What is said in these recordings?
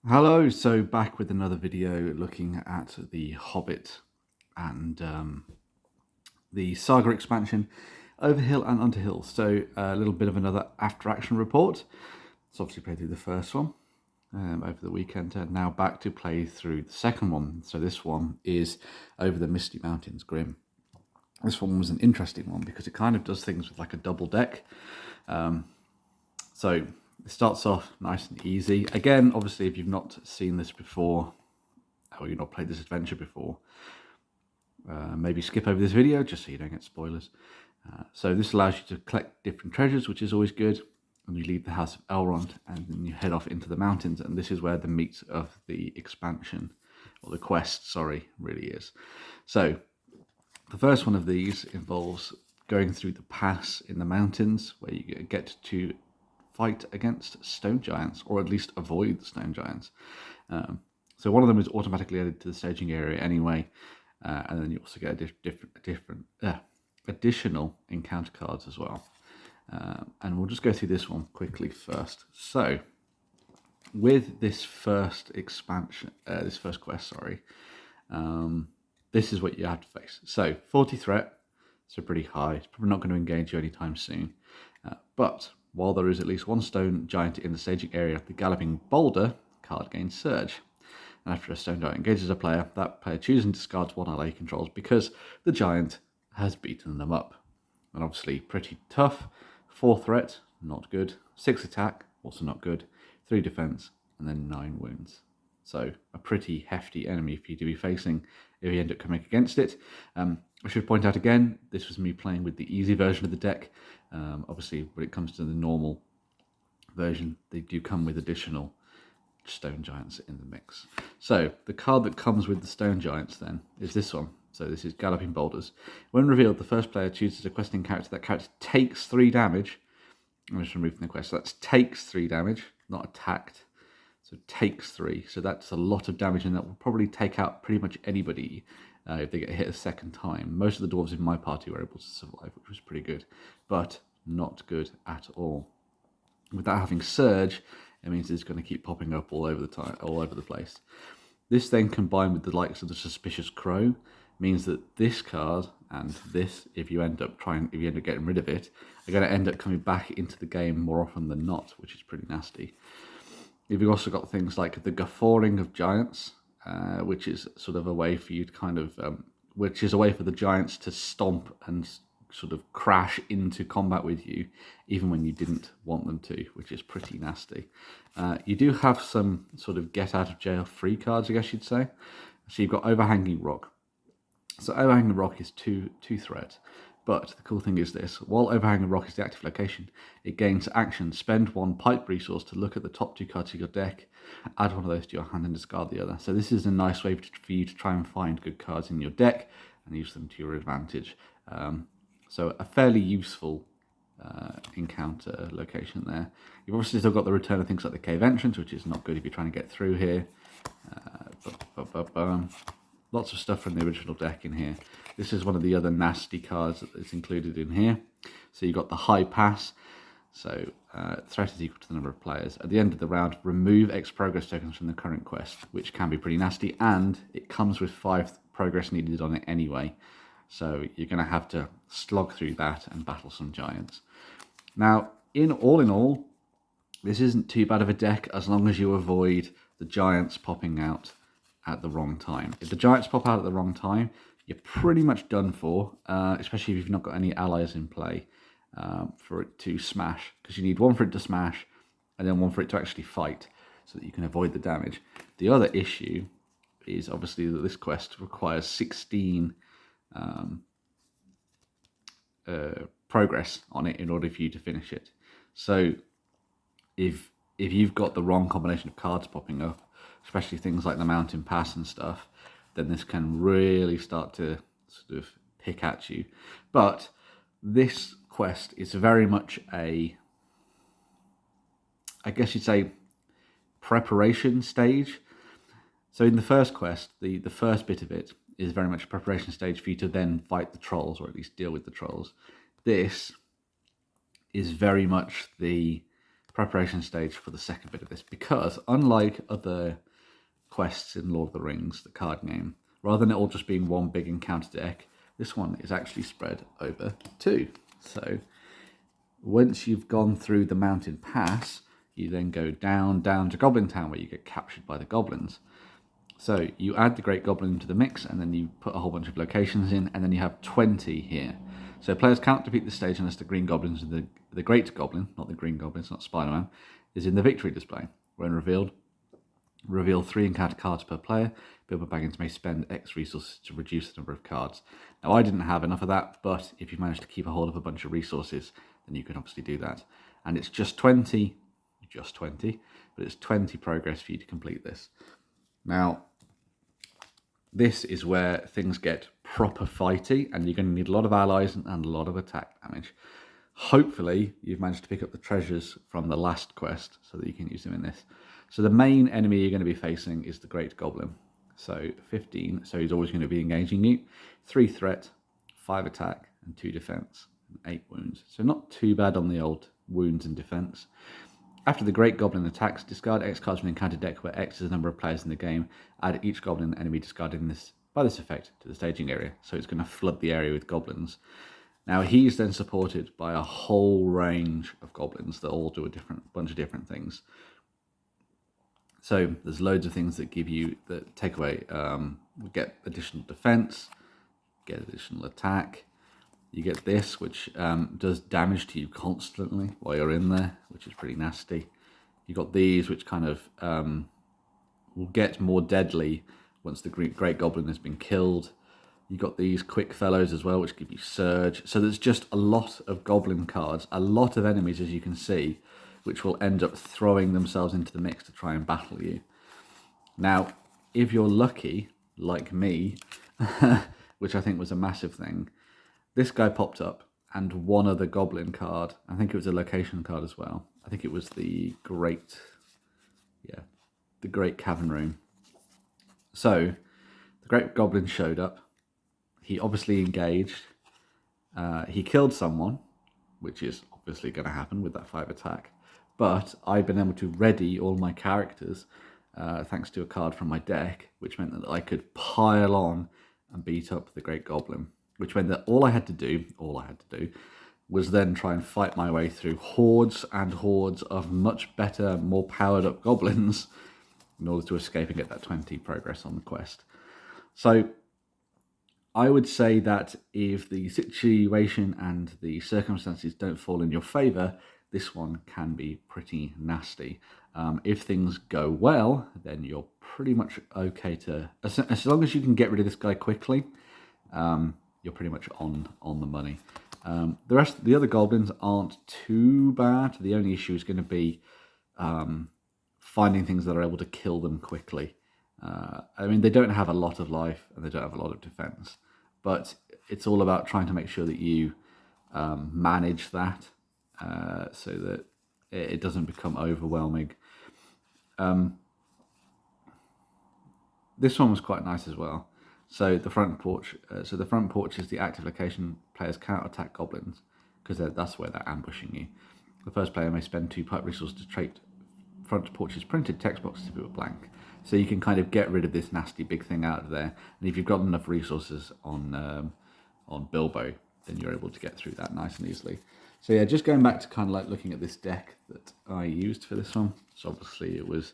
Hello, so back with another video looking at the Hobbit and the Saga expansion, Overhill and Underhill. So a little bit of another after action report. So obviously played through the first one over the weekend, and now back to play through the second one. So this one is Over the Misty Mountains Grim. This one was an interesting one because it kind of does things with like a double deck. So it starts off nice and easy. Again, obviously, if you've not seen this before, or you've not played this adventure before, maybe skip over this video just so you don't get spoilers. So this allows you to collect different treasures, which is always good. And you leave the House of Elrond and then you head off into the mountains. And this is where the meat of the expansion, or the quest, sorry, really is. So the first one of these involves going through the pass in the mountains where you get to fight against stone giants, or at least avoid the stone giants. So one of them is automatically added to the staging area anyway, and then you also get additional encounter cards as well. And we'll just go through this one quickly first. So with this first expansion, this first quest, sorry, this is what you have to face. So 40 threat, so pretty high. It's probably not going to engage you anytime soon. But while there is at least one stone giant in the staging area, the Galloping Boulder card gains Surge. And after a stone giant engages a player, that player chooses and discards one ally controls because the giant has beaten them up. And obviously pretty tough. 4 threat, not good. 6 attack, also not good. 3 defense, and then 9 wounds. So a pretty hefty enemy for you to be facing if you end up coming against it. I should point out again, this was me playing with the easy version of the deck. Obviously, when it comes to the normal version, they do come with additional stone giants in the mix. So the card that comes with the stone giants then is this one. So this is Galloping Boulders. When revealed, the first player chooses a questing character. That character takes 3 damage. I'm just removing the quest. So that takes 3 damage, not attacked. So takes 3. So that's a lot of damage, and that will probably take out pretty much anybody if they get hit a second time. Most of the dwarves in my party were able to survive, which was pretty good, but not good at all. Without having Surge, it means it's going to keep popping up all over the place. This then combined with the likes of the Suspicious Crow means that this card and this, if you end up getting rid of it, are going to end up coming back into the game more often than not, which is pretty nasty. You've also got things like the Guffawing of Giants, which is sort of a way for you to kind of, which is a way for the giants to stomp and sort of crash into combat with you, even when you didn't want them to, which is pretty nasty. You do have some sort of get out of jail free cards, I guess you'd say. So you've got Overhanging Rock. So Overhanging Rock is 2 threat. But the cool thing is this, while Overhanging Rock is the active location, it gains action. Spend 1 pipe resource to look at the top 2 cards of your deck, add one of those to your hand and discard the other. So this is a nice way for you to try and find good cards in your deck and use them to your advantage. So a fairly useful encounter location there. You've obviously still got the return of things like the cave entrance, which is not good if you're trying to get through here. Lots of stuff from the original deck in here. This is one of the other nasty cards that's included in here. So you've got the High Pass. So threat is equal to the number of players. At the end of the round, remove X progress tokens from the current quest, which can be pretty nasty. And it comes with 5 progress needed on it anyway. So you're going to have to slog through that and battle some giants. Now, in all, this isn't too bad of a deck as long as you avoid the giants popping out at the wrong time. If the giants pop out at the wrong time, you're pretty much done for, especially if you've not got any allies in play for it to smash, because you need 1 for it to smash and then 1 for it to actually fight so that you can avoid the damage. The other issue is obviously that this quest requires 16 progress on it in order for you to finish it. So if you've got the wrong combination of cards popping up, especially things like the Mountain Pass and stuff, then this can really start to sort of pick at you. But this quest is very much I guess you'd say, preparation stage. So in the first quest, the first bit of it is very much a preparation stage for you to then fight the trolls, or at least deal with the trolls. This is very much the preparation stage for the second bit of this, because unlike other quests in Lord of the Rings, the card game, rather than it all just being one big encounter deck, this one is actually spread over 2. So once you've gone through the mountain pass, you then go down to Goblin Town, where you get captured by the goblins. So you add the Great Goblin into the mix, and then you put a whole bunch of locations in, and then you have 20 here. So players can't defeat the stage unless the Green Goblins, the Great Goblin, not the Green Goblin, it's not Spider-Man, is in the victory display. When revealed, reveal 3 encounter cards per player. Bilbo Baggins may spend X resources to reduce the number of cards. Now, I didn't have enough of that, but if you manage to keep a hold of a bunch of resources, then you can obviously do that. And it's just 20, but it's 20 progress for you to complete this. Now, this is where things get proper fighty, and you're going to need a lot of allies and a lot of attack damage. Hopefully, you've managed to pick up the treasures from the last quest so that you can use them in this. So the main enemy you're going to be facing is the Great Goblin. So 15, so he's always going to be engaging you. 3 threat, 5 attack, and 2 defense, and 8 wounds. So not too bad on the old wounds and defense. After the Great Goblin attacks, discard X cards from the encounter deck, where X is the number of players in the game. Add each goblin enemy discarded by this effect to the staging area. So it's going to flood the area with goblins. Now he's then supported by a whole range of goblins that all do a bunch of different things. So there's loads of things that take away, get additional defense, get additional attack. You get this, which does damage to you constantly while you're in there, which is pretty nasty. You got these, which kind of will get more deadly once the Great Goblin has been killed. You got these quick fellows as well, which give you surge. So there's just a lot of goblin cards, a lot of enemies, as you can see, which will end up throwing themselves into the mix to try and battle you. Now, if you're lucky, like me, which I think was a massive thing, this guy popped up, and one other goblin card, I think it was a location card as well. I think it was the Great Cavern Room. So, the Great Goblin showed up. He obviously engaged. He killed someone, which is obviously going to happen with that 5 attack. But I've been able to ready all my characters, thanks to a card from my deck, which meant that I could pile on and beat up the Great Goblin. Which meant that all I had to do was then try and fight my way through hordes and hordes of much better, more powered up goblins in order to escape and get that 20 progress on the quest. So I would say that if the situation and the circumstances don't fall in your favour, this one can be pretty nasty. If things go well, then you're pretty much okay to... As long as you can get rid of this guy quickly, you're pretty much on the money. The other goblins aren't too bad. The only issue is going to be finding things that are able to kill them quickly. I mean, they don't have a lot of life and they don't have a lot of defense, but it's all about trying to make sure that you manage that so that it doesn't become overwhelming. This one was quite nice as well. So the front porch. The front porch is the active location. Players cannot attack goblins because that's where they're ambushing you. The first player may spend 2 pipe resources to trait front porch's printed text boxes if it were blank. So you can kind of get rid of this nasty big thing out of there. And if you've got enough resources on Bilbo, then you're able to get through that nice and easily. So yeah, just going back to kind of like looking at this deck that I used for this one. So obviously it was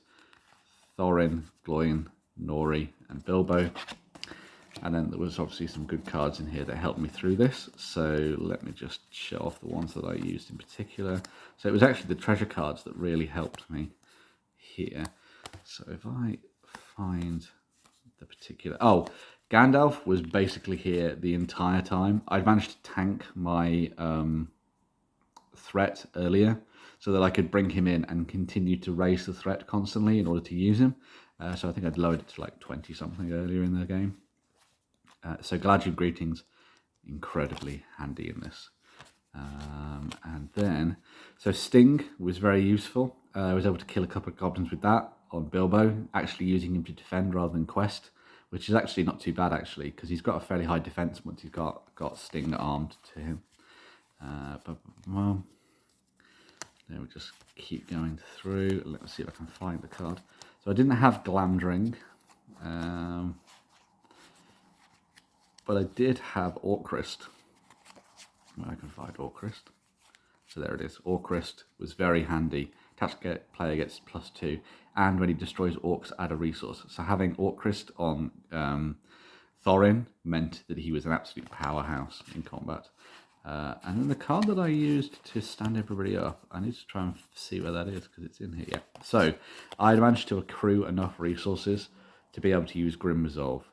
Thorin, Gloin, Nori, and Bilbo. And then there was obviously some good cards in here that helped me through this. So let me just show off the ones that I used in particular. So it was actually the treasure cards that really helped me here. So if I find the particular... Oh, Gandalf was basically here the entire time. I'd managed to tank my threat earlier so that I could bring him in and continue to raise the threat constantly in order to use him. So I think I'd lowered it to like 20 something earlier in the game. So Galadriel Greetings, incredibly handy in this. And then, so Sting was very useful. I was able to kill a couple of goblins with that on Bilbo, actually using him to defend rather than quest, which is actually not too bad actually, because he's got a fairly high defense once he's got Sting armed to him. Let So we'll just keep going through. Let's see if I can find the card. So I didn't have Glamdring, but I did have Orcrist. Where I can find Orcrist. So there it is. Orcrist was very handy. Attached player gets +2, and when he destroys orcs, add a resource. So having Orcrist on Thorin meant that he was an absolute powerhouse in combat. And then the card that I used to stand everybody up, I need to try and see where that is because it's in here. Yeah. So I managed to accrue enough resources to be able to use Grim Resolve.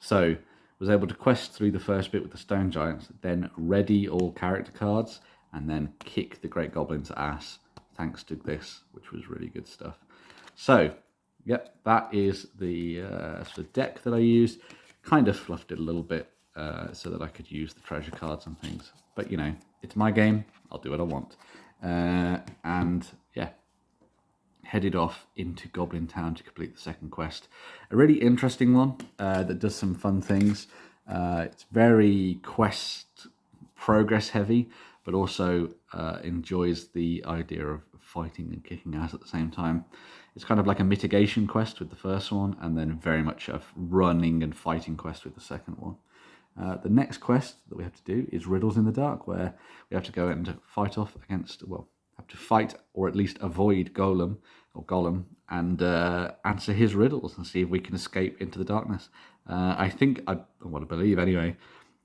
So was able to quest through the first bit with the Stone Giants, then ready all character cards, and then kick the Great Goblin's ass thanks to this, which was really good stuff. So, yep, that is the sort of deck that I used. Kind of fluffed it a little bit so that I could use the treasure cards and things. But, you know, it's my game. I'll do what I want. And, yeah, headed off into Goblin Town to complete the second quest. A really interesting one that does some fun things. It's very quest progress heavy, but also enjoys the idea of fighting and kicking ass at the same time. It's kind of like a mitigation quest with the first one, and then very much a running and fighting quest with the second one. The next quest that we have to do is Riddles in the Dark, where we have to go and fight off against, well, have to fight or at least avoid Gollum and answer his riddles and see if we can escape into the darkness. I think, I want to believe anyway,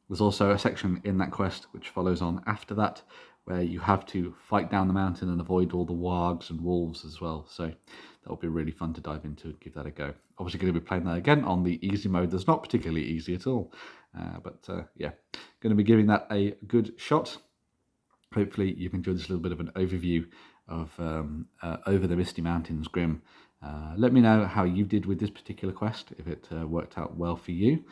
there's also a section in that quest which follows on after that, where you have to fight down the mountain and avoid all the wargs and wolves as well. So that will be really fun to dive into and give that a go. Obviously going to be playing that again on the easy mode. That's not particularly easy at all. But yeah, going to be giving that a good shot. Hopefully you've enjoyed this little bit of an overview of Over the Misty Mountains Grim. Let me know how you did with this particular quest, if it worked out well for you,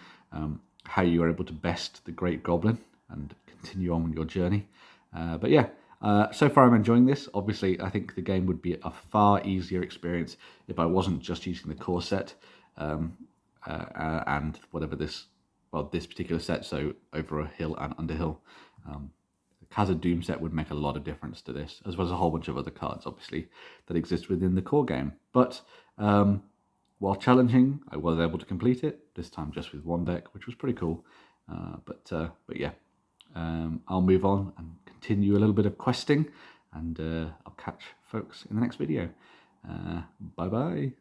how you were able to best the Great Goblin and continue on with your journey. But yeah, so far I'm enjoying this. Obviously, I think the game would be a far easier experience if I wasn't just using the core set and whatever this particular set, so Over a Hill and Underhill. The Khazad Doom set would make a lot of difference to this, as well as a whole bunch of other cards, obviously, that exist within the core game. But while challenging, I was able to complete it, this time just with one deck, which was pretty cool. But yeah, I'll move on and continue a little bit of questing, and I'll catch folks in the next video. Bye-bye.